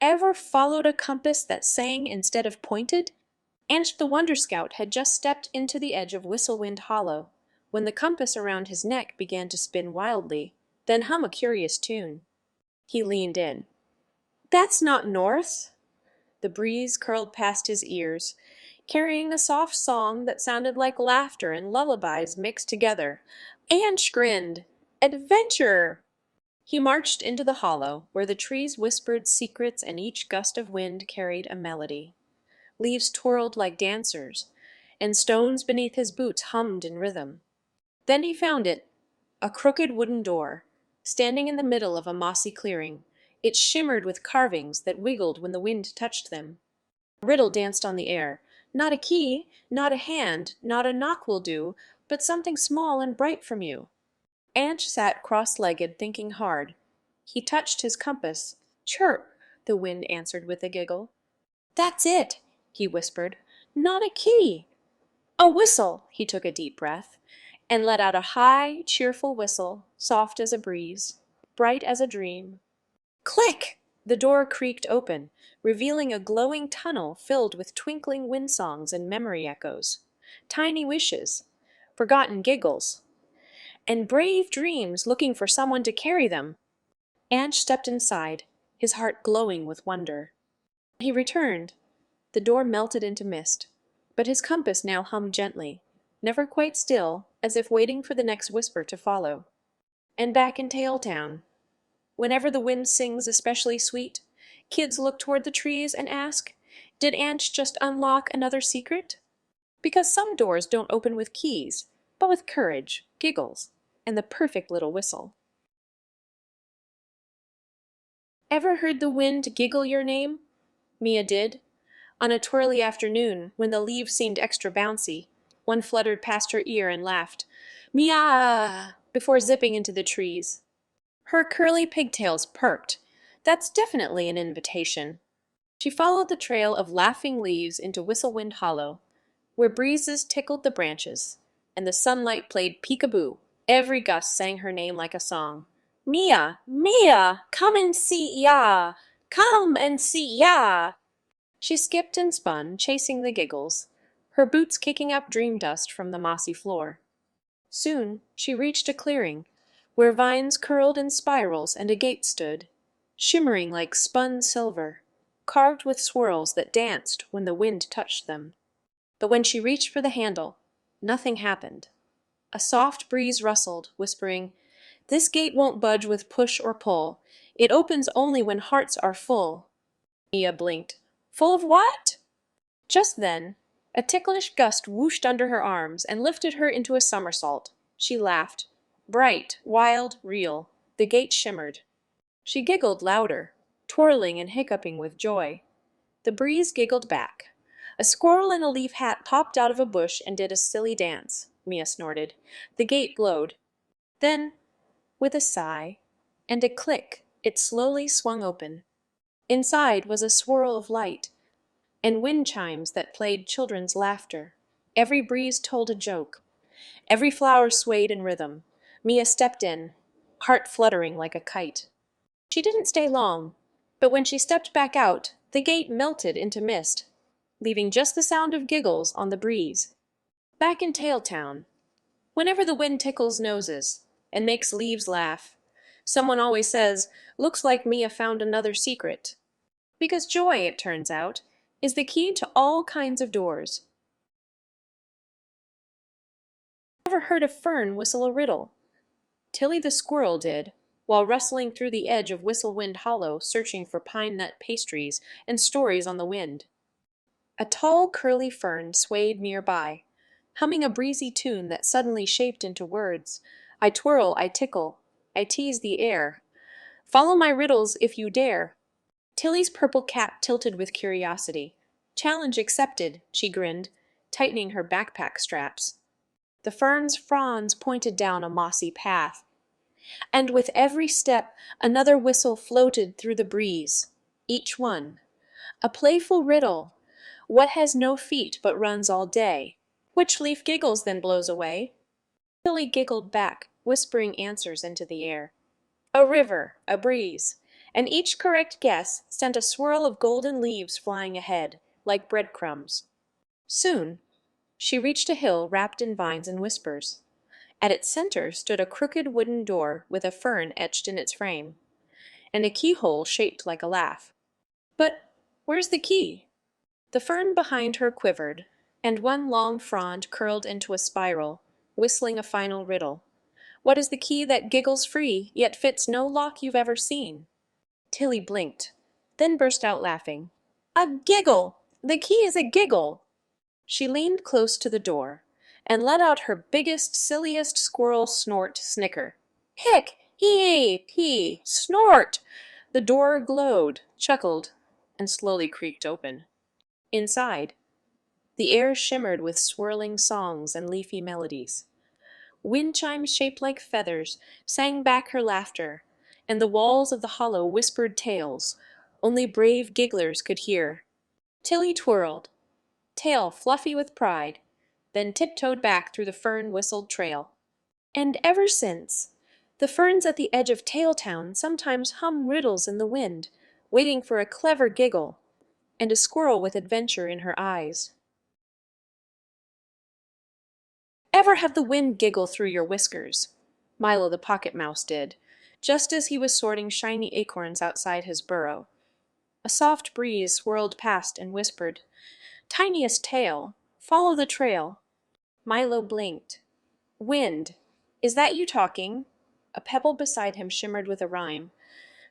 Ever followed a compass that sang instead of pointed? Anch the Wonder Scout had just stepped into the edge of Whistlewind Hollow, when the compass around his neck began to spin wildly, then hum a curious tune. He leaned in. "That's not north." The breeze curled past his ears, carrying a soft song that sounded like laughter and lullabies mixed together. Anch grinned. "Adventure!" He marched into the hollow, where the trees whispered secrets and each gust of wind carried a melody. Leaves twirled like dancers, and stones beneath his boots hummed in rhythm. Then he found it, a crooked wooden door, standing in the middle of a mossy clearing. It shimmered with carvings that wiggled when the wind touched them. A riddle danced on the air. Not a key, not a hand, not a knock will do, but something small and bright from you. Anch sat cross-legged, thinking hard. He touched his compass. "Chirp," the wind answered with a giggle. "That's it," he whispered. "Not a key." "A whistle!" He took a deep breath, and let out a high, cheerful whistle, soft as a breeze, bright as a dream. Click! The door creaked open, revealing a glowing tunnel filled with twinkling wind-songs and memory echoes, tiny wishes, forgotten giggles, and brave dreams looking for someone to carry them. Anch stepped inside, his heart glowing with wonder. He returned. The door melted into mist, but his compass now hummed gently, never quite still, as if waiting for the next whisper to follow. And back in Tailtown, whenever the wind sings especially sweet, kids look toward the trees and ask, "Did Anch just unlock another secret?" Because some doors don't open with keys, but with courage, giggles, and the perfect little whistle. Ever heard the wind giggle your name? Mia did. On a twirly afternoon, when the leaves seemed extra bouncy, one fluttered past her ear and laughed, "Mia!" before zipping into the trees. Her curly pigtails perked. That's definitely an invitation. She followed the trail of laughing leaves into Whistlewind Hollow, where breezes tickled the branches, and the sunlight played peekaboo. Every gust sang her name like a song. "Mia! Mia! Come and see ya! Come and see ya!" She skipped and spun, chasing the giggles, her boots kicking up dream dust from the mossy floor. Soon she reached a clearing, where vines curled in spirals and a gate stood, shimmering like spun silver, carved with swirls that danced when the wind touched them. But when she reached for the handle, nothing happened. A soft breeze rustled, whispering, "This gate won't budge with push or pull. It opens only when hearts are full." Mia blinked. "Full of what?" Just then, a ticklish gust whooshed under her arms and lifted her into a somersault. She laughed. Bright, wild, real. The gate shimmered. She giggled louder, twirling and hiccuping with joy. The breeze giggled back. A squirrel in a leaf hat popped out of a bush and did a silly dance. Mia snorted. The gate glowed. Then, with a sigh and a click, it slowly swung open. Inside was a swirl of light, and wind chimes that played children's laughter. Every breeze told a joke. Every flower swayed in rhythm. Mia stepped in, heart fluttering like a kite. She didn't stay long, but when she stepped back out, the gate melted into mist, leaving just the sound of giggles on the breeze. Back in Tailtown, whenever the wind tickles noses and makes leaves laugh, someone always says, "Looks like Mia found another secret." Because joy, it turns out, is the key to all kinds of doors. Ever heard a fern whistle a riddle? Tilly the squirrel did, while rustling through the edge of Whistlewind Hollow searching for pine nut pastries and stories on the wind. A tall curly fern swayed nearby, humming a breezy tune that suddenly shaped into words. "I twirl, I tickle, I tease the air. Follow my riddles if you dare." Tilly's purple cap tilted with curiosity. "Challenge accepted," she grinned, tightening her backpack straps. The fern's fronds pointed down a mossy path, and with every step another whistle floated through the breeze. Each one a playful riddle. What has no feet but runs all day? Which leaf giggles then blows away? Tilly giggled back, whispering answers into the air. "A river, a breeze, and each correct guess sent a swirl of golden leaves flying ahead, like breadcrumbs. Soon, she reached a hill wrapped in vines and whispers. At its center stood a crooked wooden door with a fern etched in its frame, and a keyhole shaped like a laugh. But where's the key? The fern behind her quivered, and one long frond curled into a spiral, whistling a final riddle. What is the key that giggles free, yet fits no lock you've ever seen? Tilly blinked, then burst out laughing. A giggle! The key is a giggle! She leaned close to the door, and let out her biggest, silliest squirrel snort snicker. Hick! He! Snort! The door glowed, chuckled, and slowly creaked open. Inside, the air shimmered with swirling songs and leafy melodies. Wind chimes shaped like feathers sang back her laughter, and the walls of the hollow whispered tales only brave gigglers could hear. Tilly twirled, tail fluffy with pride, then tiptoed back through the fern-whistled trail. And ever since, the ferns at the edge of Tailtown sometimes hum riddles in the wind, waiting for a clever giggle, and a squirrel with adventure in her eyes. Ever have the wind giggle through your whiskers? Milo the pocket mouse did, just as he was sorting shiny acorns outside his burrow. A soft breeze swirled past and whispered, "Tiniest tail, follow the trail." Milo blinked. "Wind, is that you talking?" A pebble beside him shimmered with a rhyme.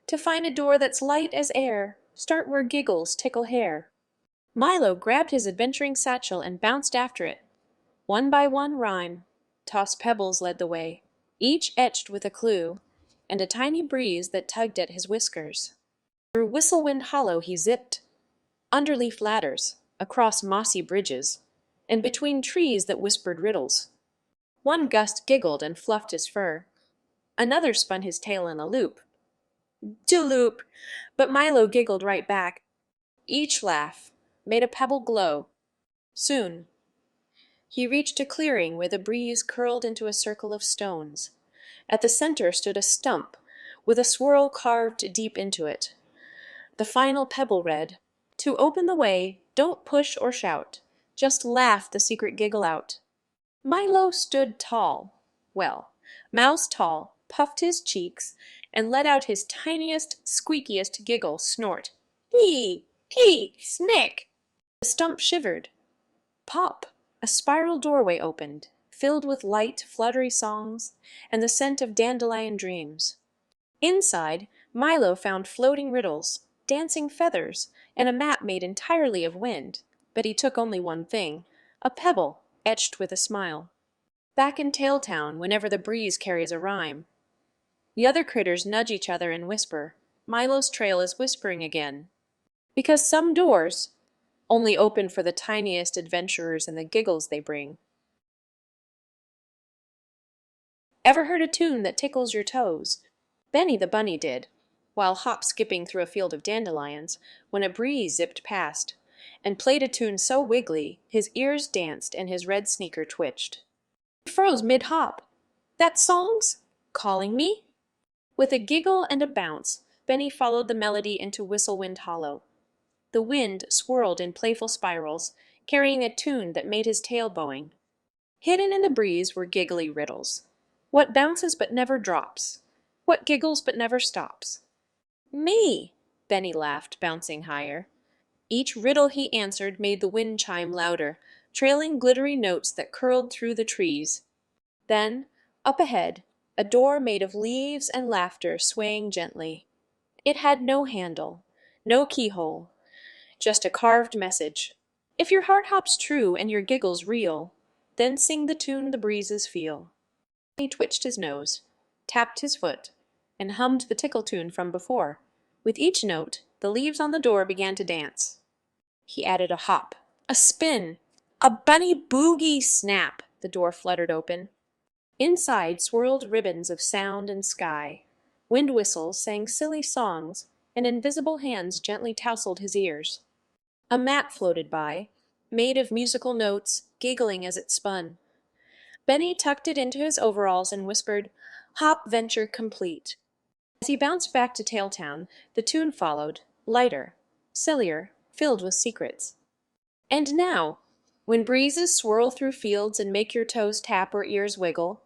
"To find a door that's light as air, start where giggles tickle hair." Milo grabbed his adventuring satchel and bounced after it. One by one rhyme, tossed pebbles led the way, each etched with a clue, and a tiny breeze that tugged at his whiskers. Through Whistlewind Hollow he zipped, under leaf ladders, across mossy bridges, and between trees that whispered riddles. One gust giggled and fluffed his fur. Another spun his tail in a loop. "Dooloop!" But Milo giggled right back. Each laugh made a pebble glow. Soon, he reached a clearing where the breeze curled into a circle of stones. At the center stood a stump, with a swirl carved deep into it. The final pebble read, "To open the way, don't push or shout. Just laugh the secret giggle out." Milo stood tall. Well, mouse tall, puffed his cheeks, and let out his tiniest, squeakiest giggle snort. Hee! Snick! The stump shivered. Pop! A spiral doorway opened, filled with light, fluttery songs, and the scent of dandelion dreams. Inside, Milo found floating riddles, dancing feathers, and a map made entirely of wind. But he took only one thing, a pebble, etched with a smile. Back in Tailtown, whenever the breeze carries a rhyme, the other critters nudge each other and whisper, "Milo's trail is whispering again." Because some doors only open for the tiniest adventurers and the giggles they bring. Ever heard a tune that tickles your toes? Benny the bunny did, while hop-skipping through a field of dandelions, when a breeze zipped past, and played a tune so wiggly his ears danced and his red sneaker twitched. He froze mid-hop. "That song's calling me?" With a giggle and a bounce, Benny followed the melody into Whistlewind Hollow. The wind swirled in playful spirals, carrying a tune that made his tail bowing. Hidden in the breeze were giggly riddles. What bounces but never drops? What giggles but never stops? "Me!" Benny laughed, bouncing higher. Each riddle he answered made the wind chime louder, trailing glittery notes that curled through the trees. Then, up ahead, a door made of leaves and laughter swaying gently. It had no handle, no keyhole, just a carved message. If your heart hops true and your giggles real, then sing the tune the breezes feel. He twitched his nose, tapped his foot, and hummed the tickle tune from before. With each note, the leaves on the door began to dance. He added a hop, a spin, a bunny boogie snap. The door fluttered open. Inside swirled ribbons of sound and sky. Wind whistles sang silly songs, and invisible hands gently tousled his ears. A mat floated by, made of musical notes, giggling as it spun. Benny tucked it into his overalls and whispered, "Hop venture complete." As he bounced back to Tailtown, the tune followed, lighter, sillier, filled with secrets. And now, when breezes swirl through fields and make your toes tap or ears wiggle,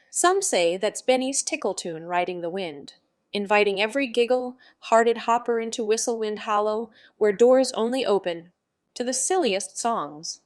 some say that's Benny's tickle tune riding the wind, inviting every giggle-hearted hopper into Whistlewind Hollow, where doors only open to the silliest songs.